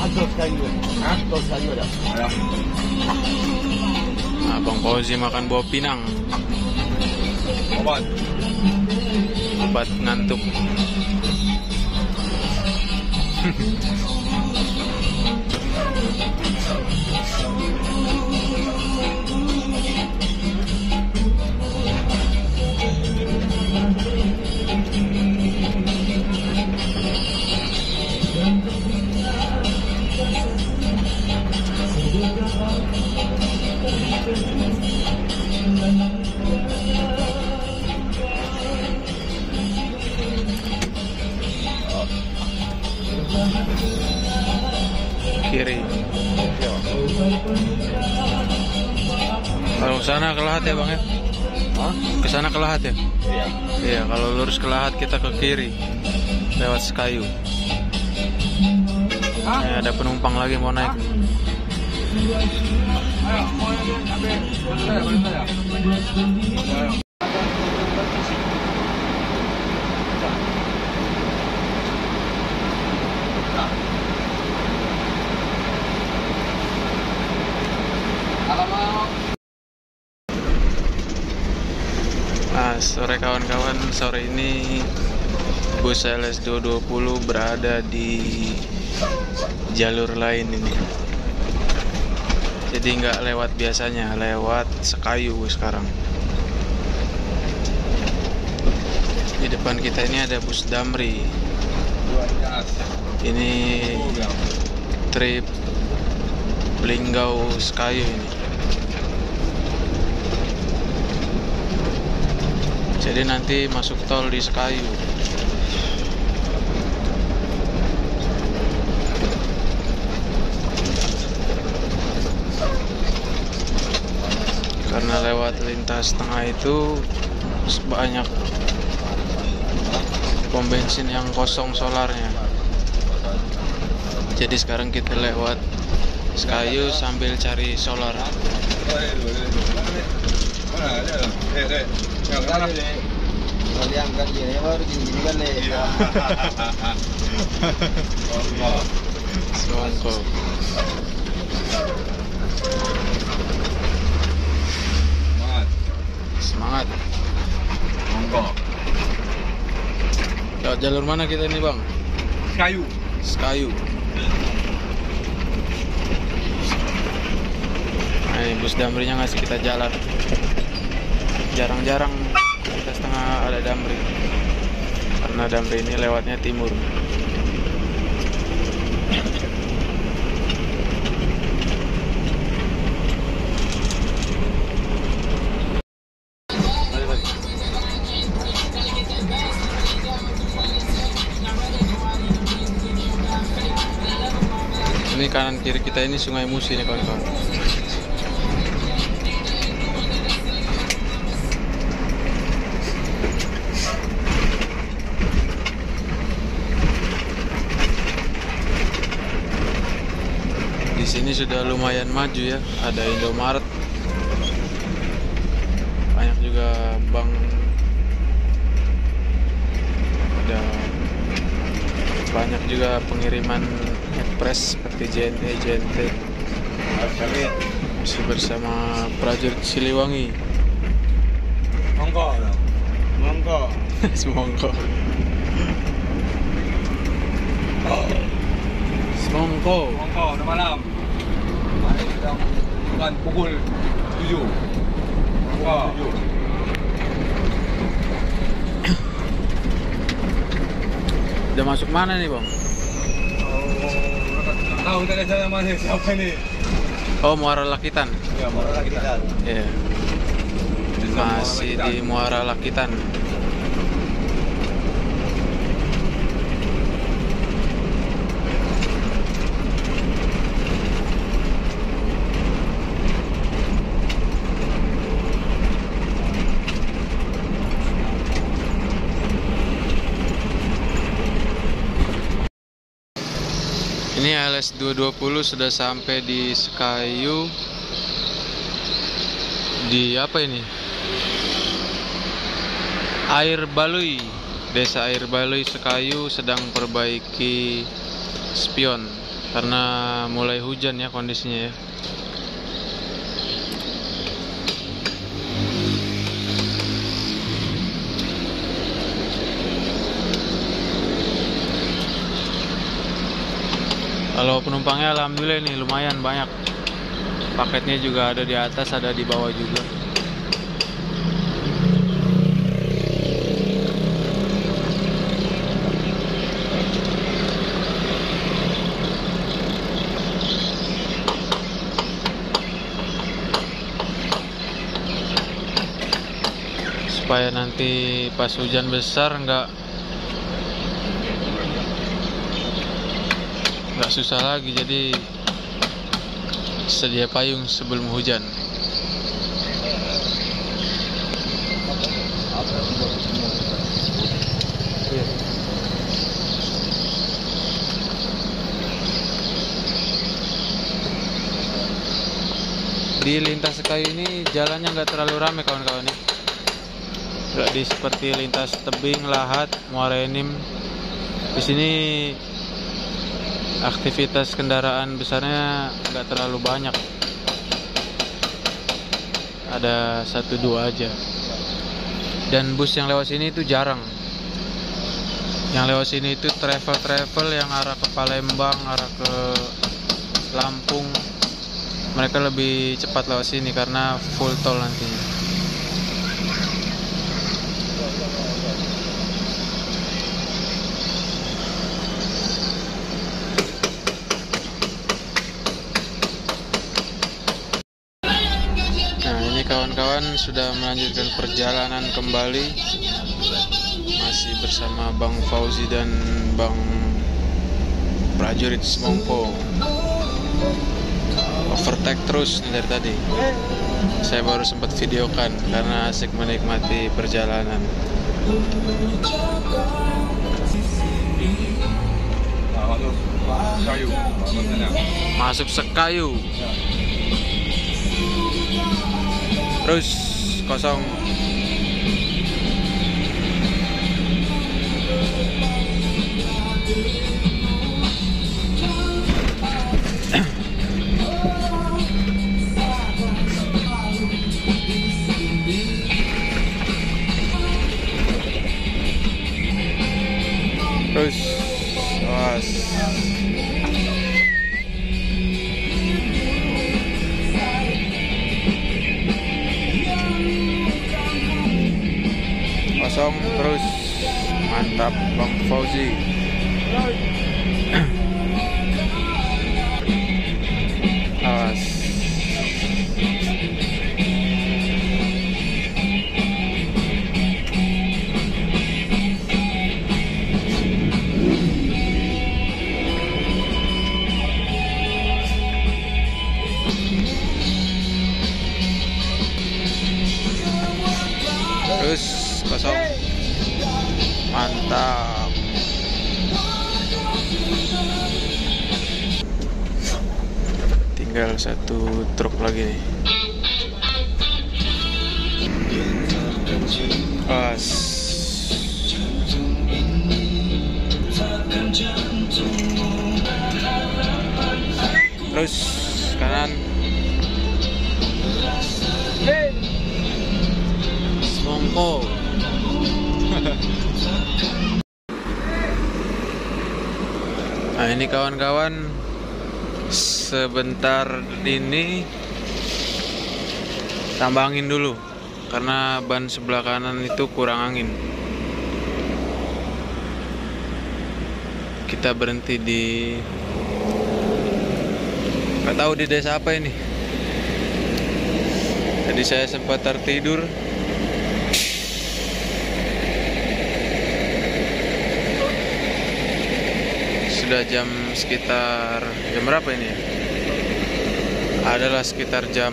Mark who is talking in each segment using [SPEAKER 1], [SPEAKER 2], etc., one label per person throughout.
[SPEAKER 1] Ada sekali juga. Ada sekali ada.
[SPEAKER 2] Nah, Bang Fauzi makan buah pinang. Obat ngantuk. Kiri. Kalau ke sana ke Lahat ya Bang ya? Ke sana ke Lahat ya?
[SPEAKER 1] Iya.
[SPEAKER 2] Iya, kalau lurus ke Lahat kita ke kiri lewat Sekayu. Ada penumpang lagi mau naik. Nah, sore kawan-kawan, sore ini bus LS220 berada di jalur lain ini. Jadi nggak lewat biasanya, lewat Sekayu sekarang. Di depan kita ini ada bus Damri. Ini trip Linggau Sekayu ini. Jadi nanti masuk tol di Sekayu. Karena lewat lintas tengah itu banyak pom bensin yang kosong solarnya. Jadi sekarang kita lewat Sekayu sambil cari solar.
[SPEAKER 1] Kalau diangkat gini baru gini kan deh.
[SPEAKER 2] Semongko. Semangat.
[SPEAKER 1] Monggo.
[SPEAKER 2] Lewat jalur mana kita ini Bang?
[SPEAKER 1] Sekayu.
[SPEAKER 2] Sekayu. Nah, ini bus Damrinya ngasih kita jalan. Jarang-jarang kita setengah ada Damri. Karena Damri ini lewatnya timur. Ini kanan kiri kita ini Sungai Musi nih kawan-kawan. Di sini sudah lumayan maju ya, ada Indomaret, banyak juga bank, ada banyak juga pengiriman ekspres seperti JNT. Masih bersama prajurit Siliwangi.
[SPEAKER 1] Monggo. Monggo.
[SPEAKER 2] Semongko. Semongko.
[SPEAKER 1] Monggo udah malam. Hari sedang bukan pukul 7. Monggo.
[SPEAKER 2] Udah masuk mana nih Bang?
[SPEAKER 1] Tahu tadi saya mana siapa ini?
[SPEAKER 2] Oh, Muara Lakitan.
[SPEAKER 1] Ya, Muara Lakitan.
[SPEAKER 2] Iya. Masih di Muara Lakitan. Ini LS220 sudah sampai di Sekayu. Di apa ini? Air Balui. Desa Air Baloi Sekayu sedang perbaiki spion karena mulai hujan ya kondisinya ya. Kalau penumpangnya alhamdulillah nih lumayan banyak. Paketnya juga ada di atas, ada di bawah juga. Supaya nanti pas hujan besar nggak susah lagi, jadi sedia payung sebelum hujan. Di lintas Sekayu ini jalannya nggak terlalu ramai kawan-kawan ya. Nggak seperti lintas Tebing, Lahat, Muara Enim. Di sini aktivitas kendaraan besarnya nggak terlalu banyak, ada 1-2 aja. Dan bus yang lewat sini itu jarang. Yang lewat sini itu travel yang arah ke Palembang, arah ke Lampung. Mereka lebih cepat lewat sini karena full tol nantinya. Kawan-kawan sudah melanjutkan perjalanan kembali, masih bersama Bang Fauzi dan Bang Prajurit Semongko. Overtake terus nih dari tadi. Saya baru sempat videokan karena asik menikmati perjalanan. Masuk Sekayu. Terus kosong. Terus awas. Kosong terus, mantap Bang Fauzi. Awas. Terus kosong, mantap. Tinggal 1 truk lagi nih. Pas. Terus kanan. Semongko. Nah ini kawan-kawan, sebentar ini tambah angin dulu karena ban sebelah kanan itu kurang angin. Kita berhenti di, nggak tahu di desa apa ini. Jadi saya sempat tertidur. Sudah jam sekitar jam berapa ini ya? Adalah sekitar jam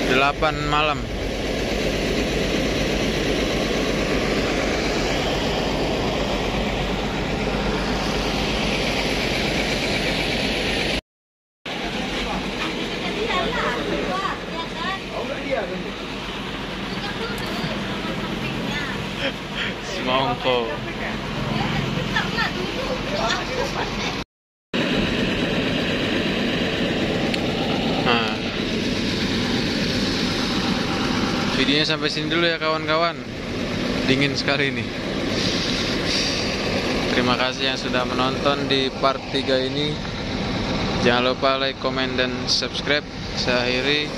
[SPEAKER 2] 8 malam. Semongko. Nah, videonya sampai sini dulu ya kawan-kawan. Dingin sekali nih. Terima kasih yang sudah menonton di part 3 ini. Jangan lupa like, comment, dan subscribe. Saya akhiri.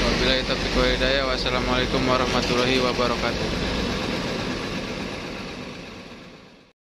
[SPEAKER 2] Wabillahi taufiq wal hidayah. Wassalamualaikum warahmatullahi wabarakatuh.